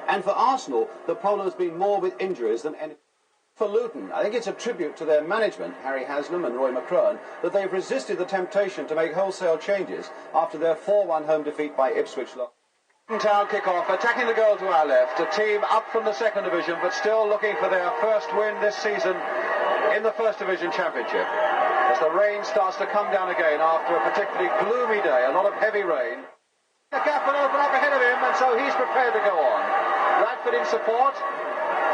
And for Arsenal, the problem has been more with injuries than any. For Luton, I think it's a tribute to their management, Harry Haslam and Roy McCrone, that they've resisted the temptation to make wholesale changes after their 4-1 home defeat by Ipswich. Town kick-off, attacking the goal to our left, a team up from the second division, but still looking for their first win this season in the First Division Championship. As the rain starts to come down again after a particularly gloomy day, a lot of heavy rain. The gap will open up ahead of him, and so he's prepared to go on. Radford in support.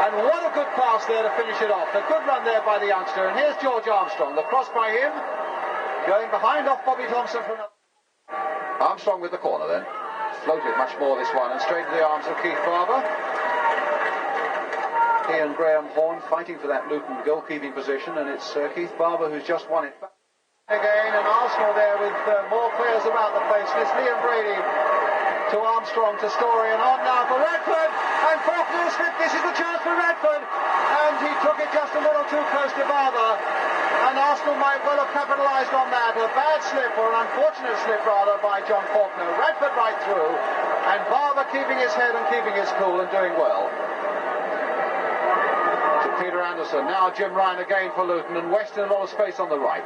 And what a good pass there to finish it off. A good run there by the youngster. And here's George Armstrong. The cross by him. Going behind off Bobby Thompson for another. Armstrong with the corner then. Floated much more this one. And straight to the arms of Keith Barber. He and Graham Horne fighting for that Luton goalkeeping position. And it's Keith Barber who's just won it. Again, and Arsenal there with more players about the place. And it's Liam Brady to Armstrong, to Story, and on now for Radford, and Faulkner is fit. This is the chance for Radford, and he took it just a little too close to Barber, and Arsenal might well have capitalised on that. A bad slip, or an unfortunate slip rather, by John Faulkner. Radford right through, and Barber keeping his head and keeping his cool and doing well. To Peter Anderson, now Jim Ryan again for Luton, and West in a lot of space on the right.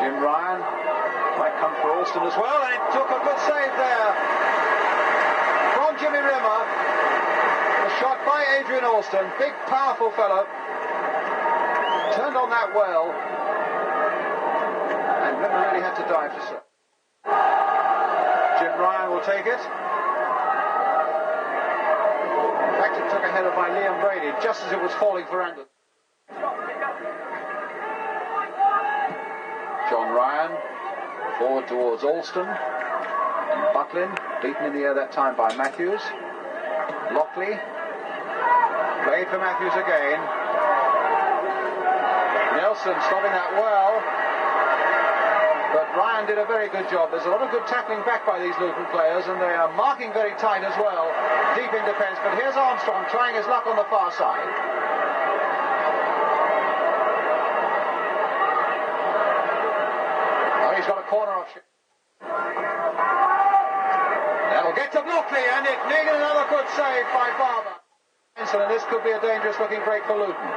Jim Ryan might come for Alston as well, and it took a good save there from Jimmy Rimmer. A shot by Adrian Alston, big powerful fellow, turned on that well, and Rimmer really had to dive to serve. Jim Ryan will take it. In fact, it took a header by Liam Brady just as it was falling for Anderson. John Ryan forward towards Alston. And Butlin beaten in the air that time by Matthews. Lockley played for Matthews again. Nelson stopping that well. But Ryan did a very good job. There's a lot of good tackling back by these Luton players, and they are marking very tight as well, deep in defence. But here's Armstrong trying his luck on the far side. Oh, he's got a corner option. That'll get to Blockley, and it needed another good save by Barber. And this could be a dangerous looking break for Luton.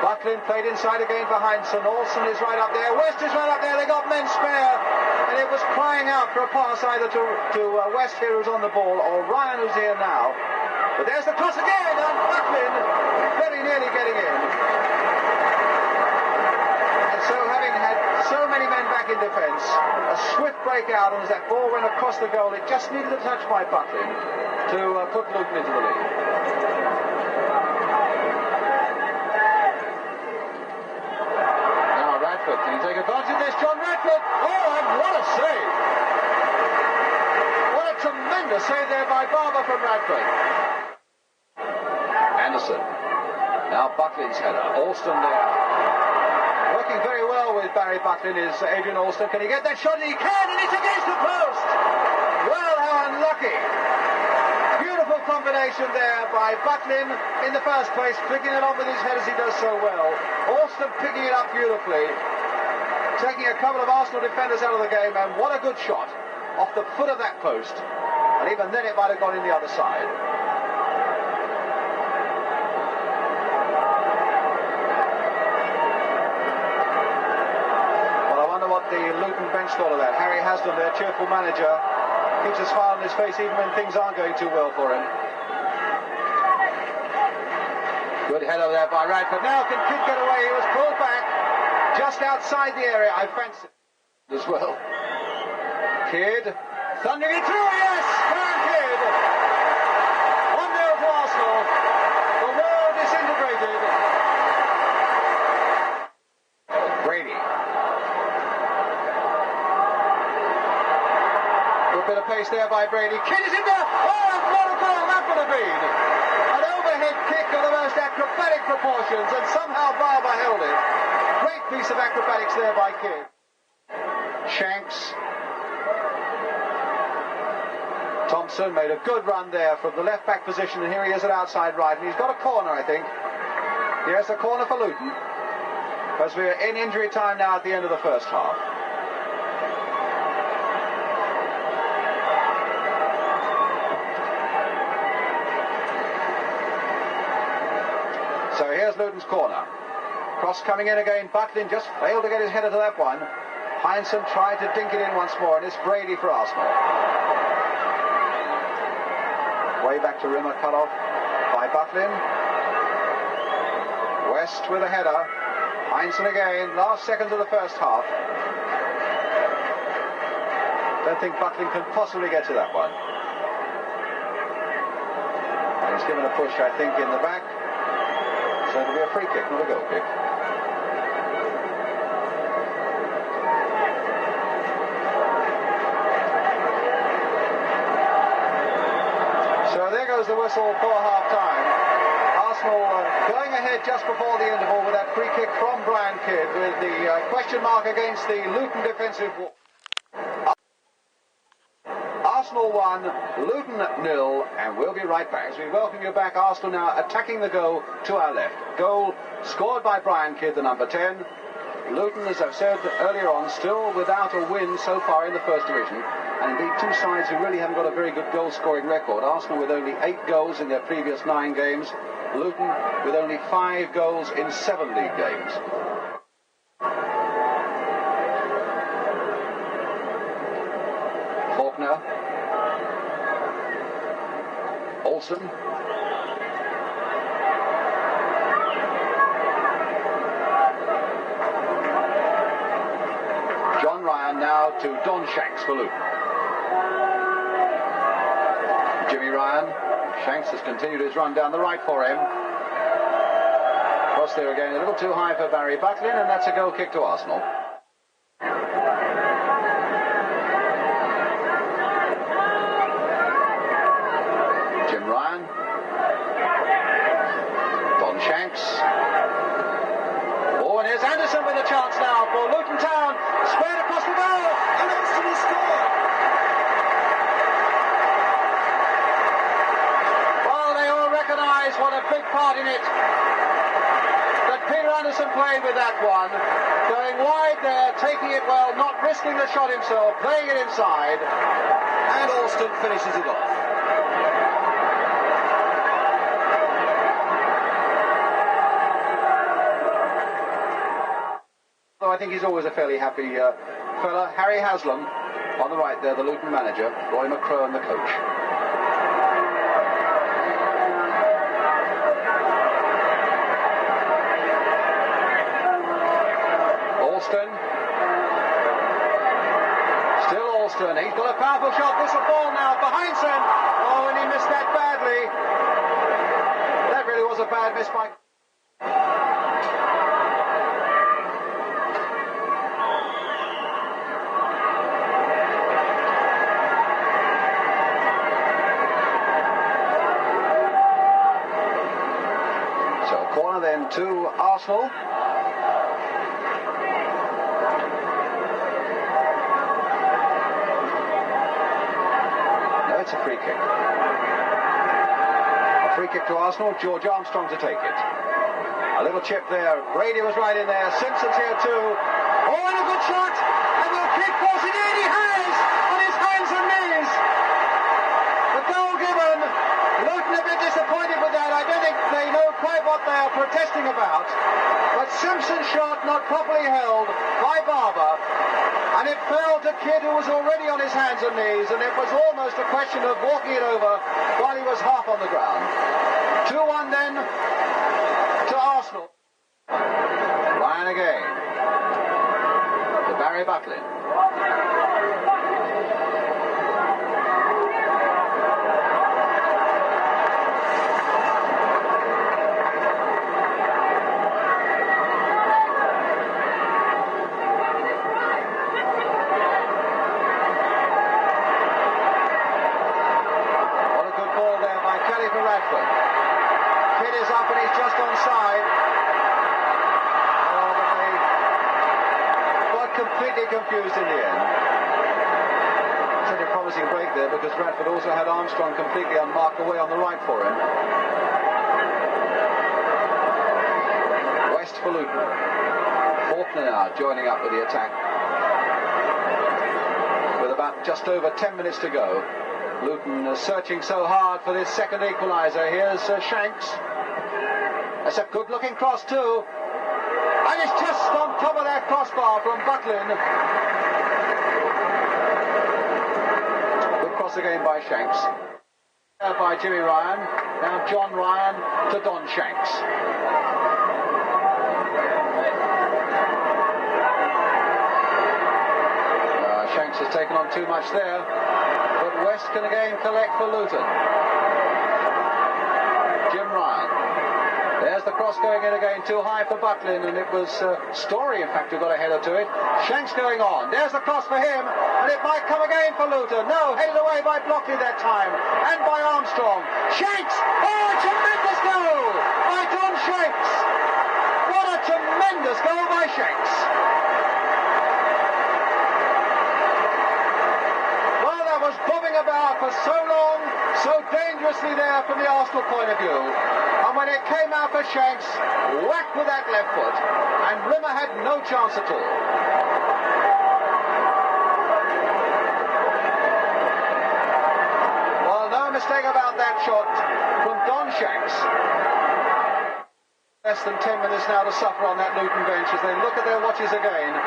Butlin played inside again for Heinsohn. Olsen is right up there. West is right up there. They got men spare. And it was crying out for a pass either to West here who's on the ball, or Ryan who's here now. But there's the cross again, and Butlin very nearly getting in. And so having had so many men back in defence, a swift breakout, and as that ball went across the goal, it just needed a touch by Butlin to put Luton into the lead. Can he take advantage of this? John Radford! Oh, and what a save! What a tremendous save there by Barber from Radford. Anderson. Now Butlin's header. Alston there. Working very well with Barry Butlin is Adrian Alston. Can he get that shot? And he can, and it's against the post! Well, how unlucky. Beautiful combination there by Butlin in the first place, flicking it on with his head as he does so well. Alston picking it up beautifully, taking a couple of Arsenal defenders out of the game, and what a good shot off the foot of that post. And even then it might have gone in the other side. Well, I wonder what the Luton bench thought of that. Harry Haslam, their cheerful manager, keeps a smile on his face even when things aren't going too well for him. Good header there by Radford. Now can Kidd get away? He was pulled back just outside the area, I fancy, as well. Kidd thundering it through, yes! Karen Kidd! 1-0 to Arsenal. The world disintegrated. Brady. Good bit of pace there by Brady. Kidd is in there! Oh, what a goal that would have been! An overhead kick of the most acrobatic proportions, and somehow Barber held it. Great piece of acrobatics there by Kidd. Shanks. Thompson made a good run there from the left-back position, and here he is at outside right, and he's got a corner, I think. Yes, a corner for Luton. Because we're in injury time now at the end of the first half. So here's Luton's corner. Cross coming in again. Butlin just failed to get his header to that one. Heinsohn tried to dink it in once more, and it's Brady for Arsenal. Way back to Rimmer, cut off by Butlin. West with a header. Heinsohn again, last seconds of the first half. Don't think Butlin can possibly get to that one. And he's given a push, I think, in the back. So it'll be a free kick, not a goal kick. So there goes the whistle for half-time. Arsenal going ahead just before the interval with that free kick from Brian Kidd, with the question mark against the Luton defensive wall. Arsenal 1, Luton 0, and we'll be right back as we welcome you back. Arsenal now attacking the goal to our left. Goal scored by Brian Kidd, the number 10. Luton, as I've said earlier on, still without a win so far in the First Division. And indeed, two sides who really haven't got a very good goal-scoring record. Arsenal with only 8 goals in their previous 9 games. Luton with only 5 goals in 7 league games. Faulkner. Alston. John Ryan now to Don Shanks for Luton. Jimmy Ryan. Shanks has continued his run down the right for him. Cross there again, a little too high for Barry Butlin, and that's a goal kick to Arsenal. Jim Ryan. Don Shanks. Oh, and here's Anderson with a chance now for Luton Town. Squared across the goal, and Alston has scored. What a big part in it that Peter Anderson played with that one. Going wide there, taking it well, not risking the shot himself, playing it inside. And Alston finishes it off. So I think he's always a fairly happy fella. Harry Haslam on the right there, the Luton manager. Roy McCrone, the coach. Alston. Still Alston. He's got a powerful shot. This will fall now for Heinsohn. Oh, and he missed that badly. That really was a bad miss by... So a corner then to Arsenal. It's a free kick. A free kick to Arsenal. George Armstrong to take it. A little chip there. Brady was right in there. Simpson's here too. Oh, and a good shot. And the kick force it in. He has on his hands and knees. The goal given. Luton a bit disappointed with that. I don't think they know quite what they are protesting about. But Simpson's shot not properly held by Barber. And it fell to Kidd, who was already on his hands and knees, and it was almost a question of walking it over while he was half on the ground. 2-1 then to Arsenal. Ryan again. To Barry Butlin. Kidd is up and he's just onside. Oh, but they got completely confused in the end. Such a promising break there because Radford also had Armstrong completely unmarked away on the right for him. West for Luton. Faulkner now joining up with the attack. With about just over 10 minutes to go. Luton searching so hard for this second equaliser. Here's Shanks. That's a good-looking cross too. And it's just on top of that crossbar from Butlin. Good cross again by Shanks. By Jimmy Ryan. Now John Ryan to Don Shanks. Shanks has taken on too much there. But West can again collect for Luton. Jim Ryan. There's the cross going in again, too high for Butlin, and it was Story, in fact, who got a header to it. Shanks going on. There's the cross for him, and it might come again for Luton. No, headed away by Blockley that time, and by Armstrong. Shanks! Oh, a tremendous goal by Don Shanks! What a tremendous goal by Shanks! Well, that was bobbing about for so long, so dangerously there from the Arsenal point of view. And when it came out for Shanks, whacked with that left foot, and Rimmer had no chance at all. Well, no mistake about that shot from Don Shanks. Less than 10 minutes now to suffer on that Luton bench as they look at their watches again.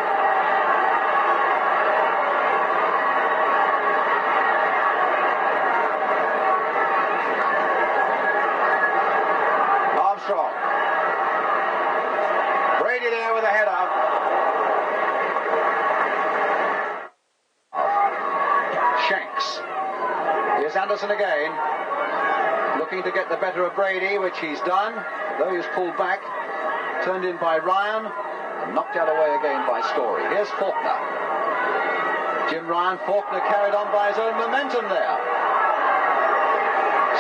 Brady there with a header. Shanks. Here's Anderson again. Looking to get the better of Brady, which he's done. Though he's pulled back. Turned in by Ryan. And knocked out away again by Story. Here's Faulkner. Jim Ryan. Faulkner carried on by his own momentum there.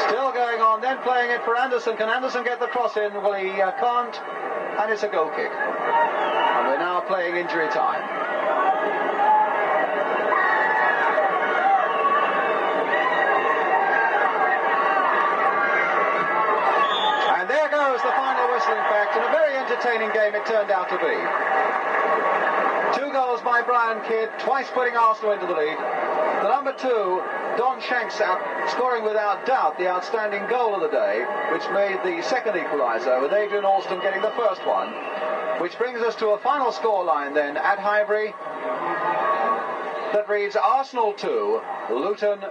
Still going on, then playing it for Anderson. Can Anderson get the cross in? Well, he can't, and it's a goal kick. And we're now playing injury time. And there goes the final whistle, in fact, and a very entertaining game it turned out to be. 2 goals by Brian Kidd, twice putting Arsenal into the lead. The number 2, Don Shanks, scoring without doubt the outstanding goal of the day, which made the second equaliser, with Adrian Alston getting the first one, which brings us to a final scoreline then at Highbury that reads Arsenal 2, Luton